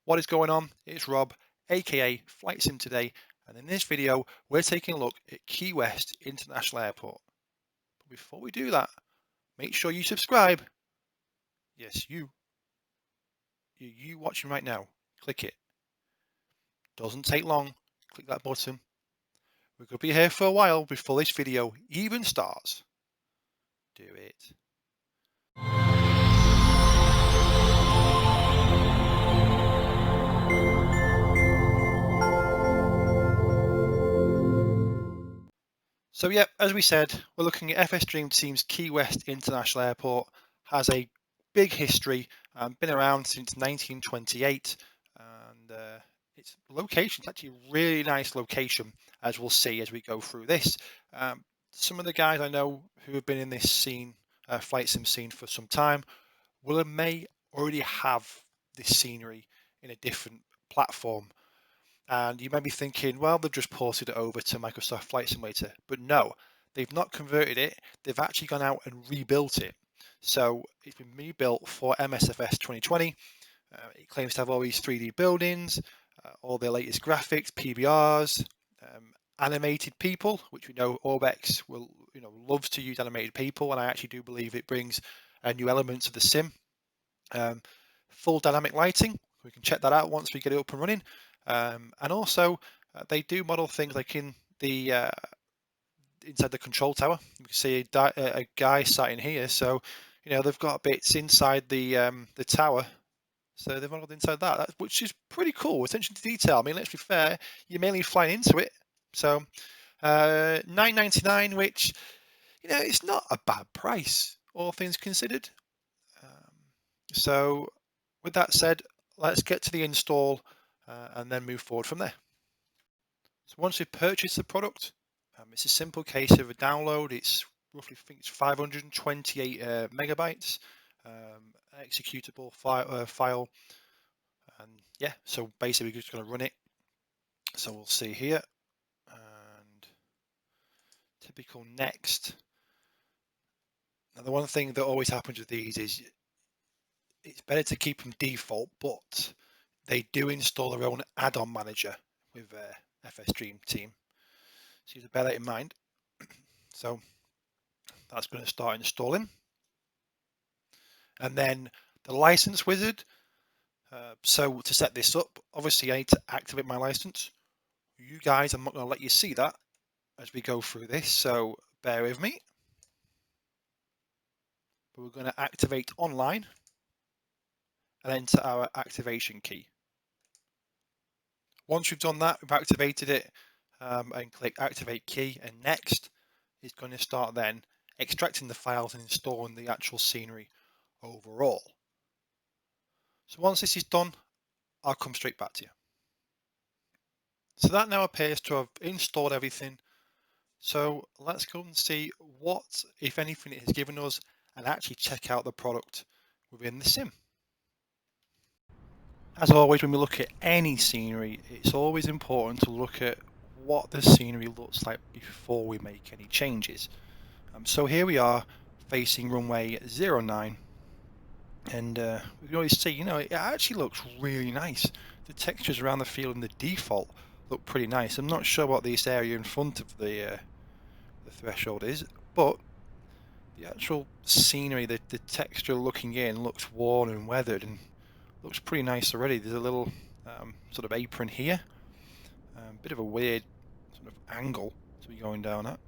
What is going on? It's Rob, aka Flightsimtoday, and in this video we're taking a look at Key West International Airport. But before we do that, make sure you subscribe. Yes, you watching right now, click it. Doesn't take long, click that button. We're going to be here for a while before this video even starts. Do it. So yeah, as we said, we're looking at FSDreamteam's Key West International Airport. Has a big history, been around since 1928, and its location is actually a really nice location, as we'll see as we go through this. Some of the guys I know who have been in this scene, flight sim scene for some time, will and may already have this scenery in a different platform. And you may be thinking, well, they've just ported it over to Microsoft Flight Simulator. But no, they've not converted it. They've actually gone out and rebuilt it. So it's been rebuilt for MSFS2020. It claims to have all these 3D buildings, all the latest graphics, PBRs, animated people, which we know Orbex will, loves to use animated people, and I actually do believe it brings a new element to the sim. Full dynamic lighting. We can check that out once we get it up and running. And also, they do model things like in the inside the control tower. You can see a guy sat in here, so they've got bits inside the tower. So they've modeled inside that, which is pretty cool. Attention to detail. I mean, let's be fair, you're mainly flying into it. So $9.99, which it's not a bad price, all things considered. So with that said, let's get to the install and then move forward from there. So once we've purchased the product, it's a simple case of a download. It's roughly, I think it's 528 megabytes, executable file. And yeah, so basically we're just going to run it. So we'll see here, and typical next. Now the one thing that always happens with these is it's better to keep them default, but they do install their own add-on manager with FSDreamteam. So you have to bear that in mind. So that's going to start installing. And then the license wizard. So to set this up, obviously I need to activate my license. You guys, I'm not going to let you see that as we go through this, so bear with me. But we're going to activate online and enter our activation key. Once we've done that, we've activated it, and click activate key, and next is going to start then extracting the files and installing the actual scenery overall. So once this is done, I'll come straight back to you. So that now appears to have installed everything. So let's go and see what, if anything, it has given us and actually check out the product within the sim. As always, when we look at any scenery, it's always important to look at what the scenery looks like before we make any changes. So here we are facing runway 09, and we can always see, it actually looks really nice. The textures around the field and the default look pretty nice. I'm not sure what this area in front of the threshold is, but the actual scenery, the texture looking in looks worn and weathered and looks pretty nice already. There's a little sort of apron here, bit of a weird sort of angle to be going down at,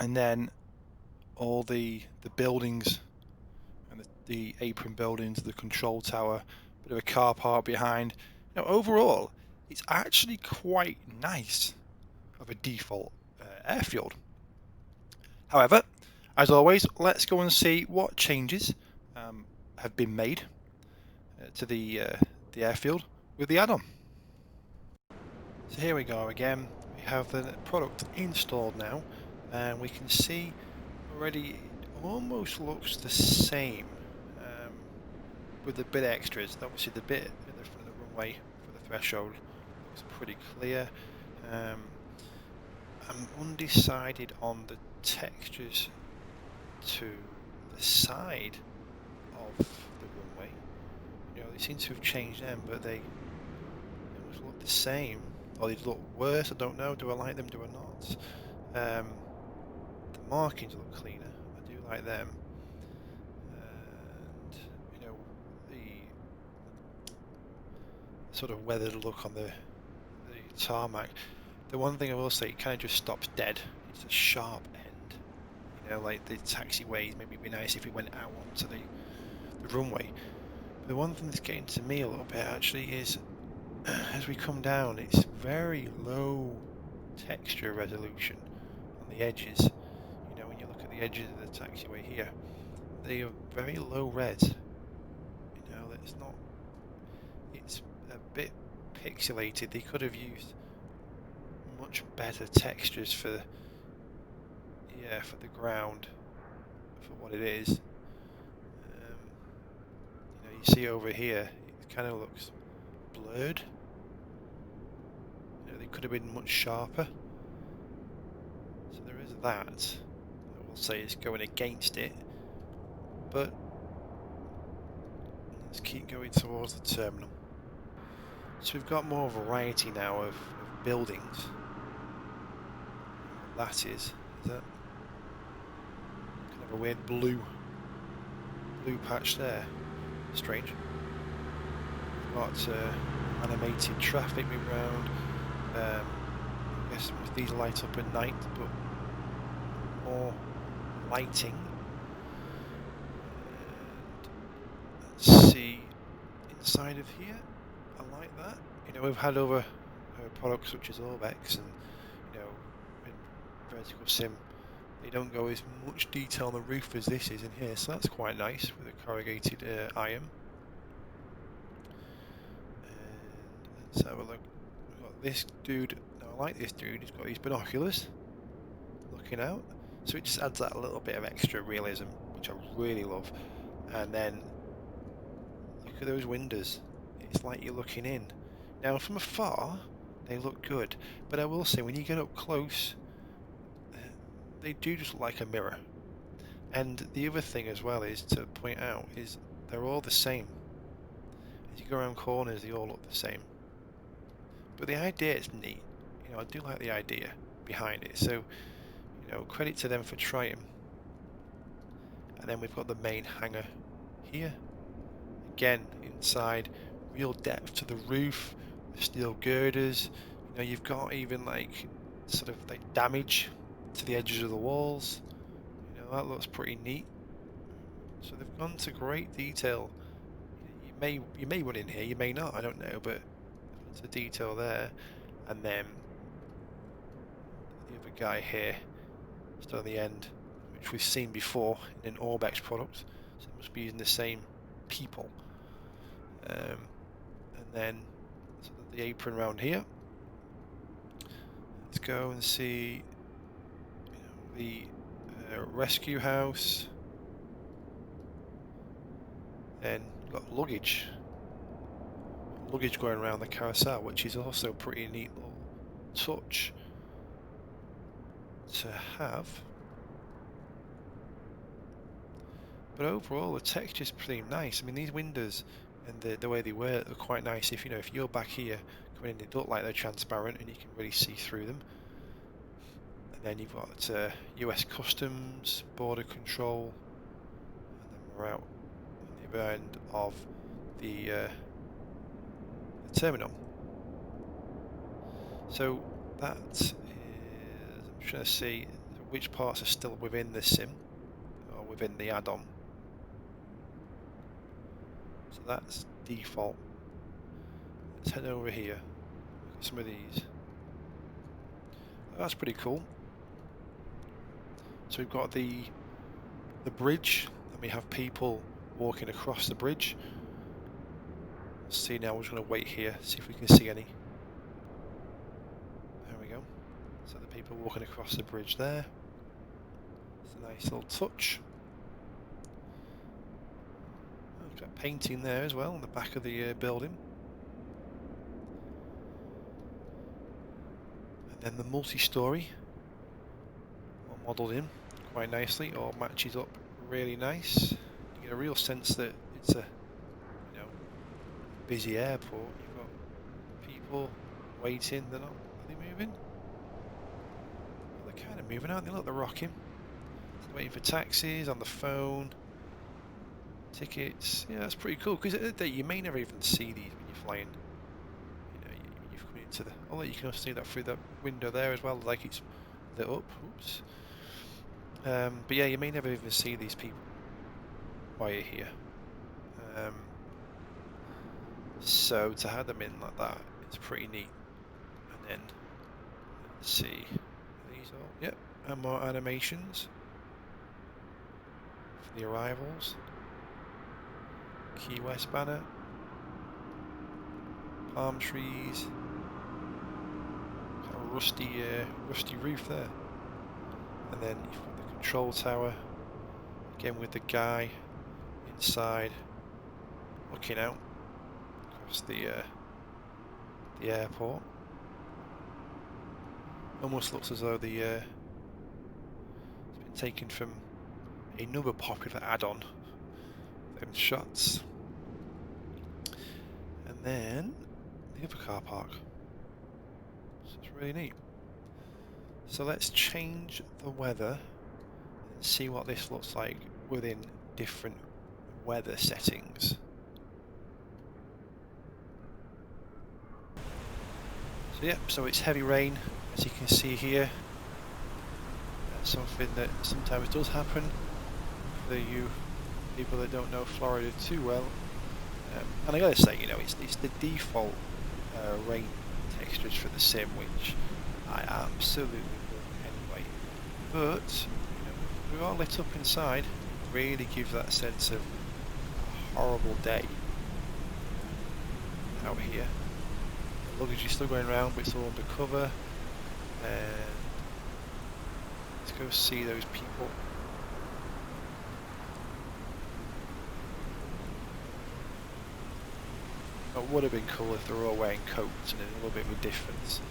and then all the buildings and the apron buildings, the control tower, bit of a car park behind. Overall, it's actually quite nice of a default airfield. However, as always, let's go and see what changes have been made to the airfield with the add-on. So here we go again. We have the product installed now, and we can see already it almost looks the same with the bit extras. Obviously the bit in the front of the runway for the threshold looks pretty clear. I'm undecided on the textures to the side of the runway. seem to have changed them, but they almost look the same. Or they look worse, I don't know. Do I like them, do I not? The markings look cleaner. I do like them. And, you know, the sort of weathered look on the tarmac. The one thing I will say, it kind of just stops dead. It's a sharp end. You know, like the taxiways, maybe it'd be nice if we went out onto the runway. The one thing that's getting to me a little bit actually is as we come down, it's very low texture resolution on the edges. You know, when you look at the edges of the taxiway here, they are very low res. You know, it's not, it's a bit pixelated. They could have used much better textures for, yeah, for the ground, for what it is. You know, you see over here, it kind of looks blurred. You know, they could have been much sharper. So there is that. I will say it's going against it, but let's keep going towards the terminal. So we've got more variety now of buildings. That is that kind of a weird blue patch there? Strange. We've got animated traffic moving around. I guess these light up at night, but more lighting. And let's see inside of here. I like that. You know, we've had other products such as Orbex, and you know, in vertical sim, they don't go as much detail on the roof as this is in here, so that's quite nice with a corrugated iron. And let's have a look. We've got this dude. Now I like this dude. He's got these binoculars looking out, so it just adds that little bit of extra realism, which I really love. And then look at those windows. It's like you're looking in. Now from afar, they look good, but I will say when you get up close, they do just look like a mirror. And the other thing as well is to point out is they're all the same. As you go around corners, they all look the same. But the idea is neat. You know, I do like the idea behind it. So, you know, credit to them for trying. And then we've got the main hangar here. Again, inside, real depth to the roof, the steel girders. You know, you've got even like sort of like damage to the edges of the walls. You know, that looks pretty neat. So they've gone to great detail. You may run in here, you may not, I don't know, but there's a detail there. And then the other guy here, still on the end, which we've seen before in an Orbex product. So it must be using the same people. And then sort of the apron around here. Let's go and see, you know, the rescue house. Then we've got luggage going around the carousel, which is also a pretty neat little touch to have. But overall, the texture is pretty nice. I mean, these windows and the way they were are quite nice. If you know, if you're back here coming in, they look like they're transparent and you can really see through them. And then you've got US Customs, Border Control, and then we're out on the other end of the terminal. So that is, I'm trying to see which parts are still within the sim or within the add-on. So that's default. Let's head over here. Look at some of these. Oh, that's pretty cool. So we've got the bridge, and we have people walking across the bridge. Let's see now. We're just going to wait here, see if we can see any. There we go. So the people walking across the bridge there. It's a nice little touch. Oh, we've got painting there as well on the back of the building. And then the multi-story, all modelled in quite nicely, all matches up really nice. You get a real sense that it's a, you know, busy airport. You've got people waiting. They're not. Are they moving? Well, they're kind of moving, aren't they? Look, they're rocking. So they're waiting for taxis on the phone. Tickets. Yeah, that's pretty cool. Because you may never even see these when you're flying. You know, you've come into the. Although you can also see that through the window there as well, like it's lit up. Oops. But yeah, you may never even see these people while you're here. So to have them in like that, it's pretty neat. And then let's see, these all, yep, and more animations for the arrivals. Key West banner, palm trees, kind of rusty roof there, and then you've got the control tower again with the guy inside looking out across the airport. Almost looks as though it's been taken from another popular add-on. Them shots, and then the other car park. So it's really neat. So let's change the weather and see what this looks like within different weather settings. So yeah, so it's heavy rain, as you can see here. That's something that sometimes does happen for you people that don't know Florida too well. And I gotta say, you know, it's the default rain textures for the sim, which I absolutely love anyway. But you know, we're all lit up inside, really gives that sense of a horrible day out here. The luggage is still going around, but it's all undercover. And let's go see those people. It would have been cool if they were all wearing coats and a little bit of a difference.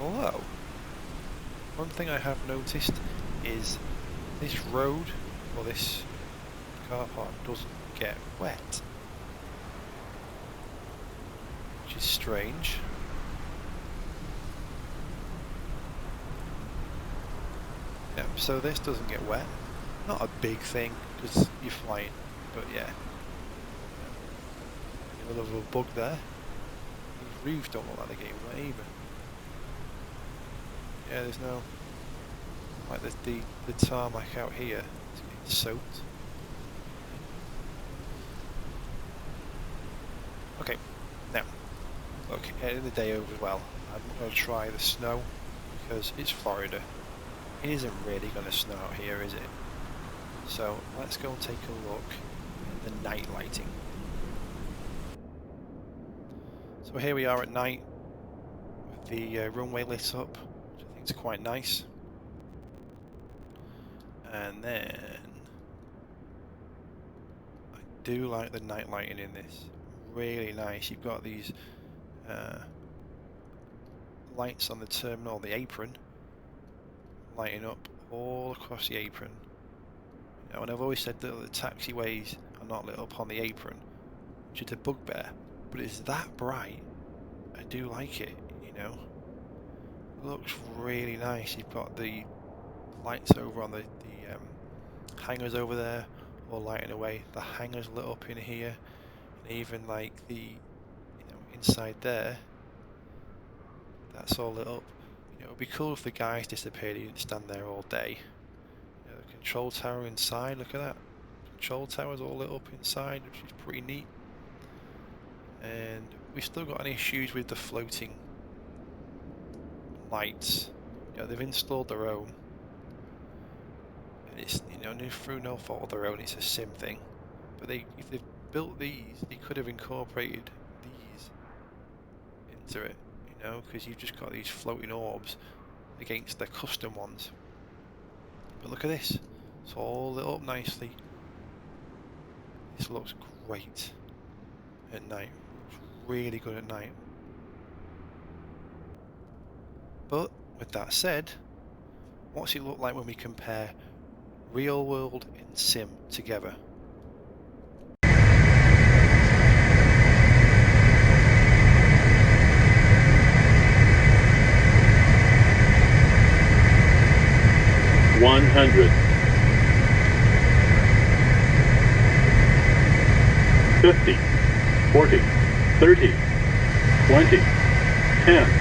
Although, one thing I have noticed is this road, or this car park, doesn't get wet. Which is strange. Yeah, so this doesn't get wet. Not a big thing, because you're flying, but yeah. A little bug there. These roofs don't look like they're getting wet either. Yeah, there's no, like the tarmac out here is getting soaked. Okay, now look, ending the day over as well. I'm going to try the snow because it's Florida. It isn't really going to snow out here, is it? So let's go and take a look at the night lighting. So here we are at night with the runway lit up, which I think is quite nice. And then I do like the night lighting in this. Really nice. You've got these lights on the terminal, the apron, lighting up all across the apron. You know, and I've always said that the taxiways are not lit up on the apron, which is a bugbear. But it's that bright. I do like it, you know. It looks really nice. You've got the lights over on the hangars over there, all lighting away. The hangars lit up in here, and even like the inside there, that's all lit up. You know, it would be cool if the guys disappeared. You didn't stand there all day. You know, the control tower inside. Look at that. Control tower's all lit up inside, which is pretty neat. And we've still got any issues with the floating lights. You know, they've installed their own. And it's, you know, through no fault of their own, it's a sim thing. But if they've built these, they could have incorporated these into it, you know, because you've just got these floating orbs against the custom ones. But look at this. It's all lit up nicely. This looks great at night. Really good at night. But with that said, what's it look like when we compare real world and sim together? 100. 50, 40, 30, 20, 10.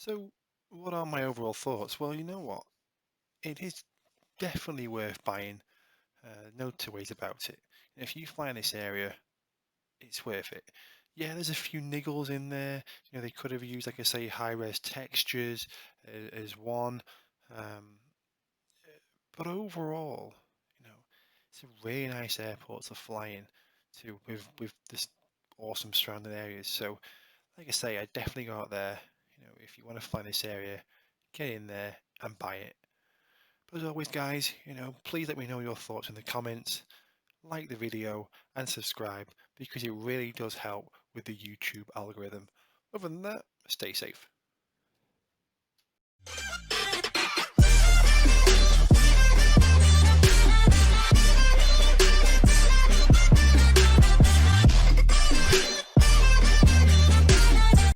So, what are my overall thoughts? Well, you know what? It is definitely worth buying. No two ways about it. If you fly in this area, it's worth it. Yeah, there's a few niggles in there. You know, they could have used, like I say, high-res textures as one. Um, but overall, you know, it's a really nice airport to fly in to with this awesome surrounding areas. So, like I say, I definitely go out there. You know, if you want to find this area, get in there and buy it. But as always, guys, you know, please let me know your thoughts in the comments. Like the video and subscribe because it really does help with the YouTube algorithm. Other than that, stay safe.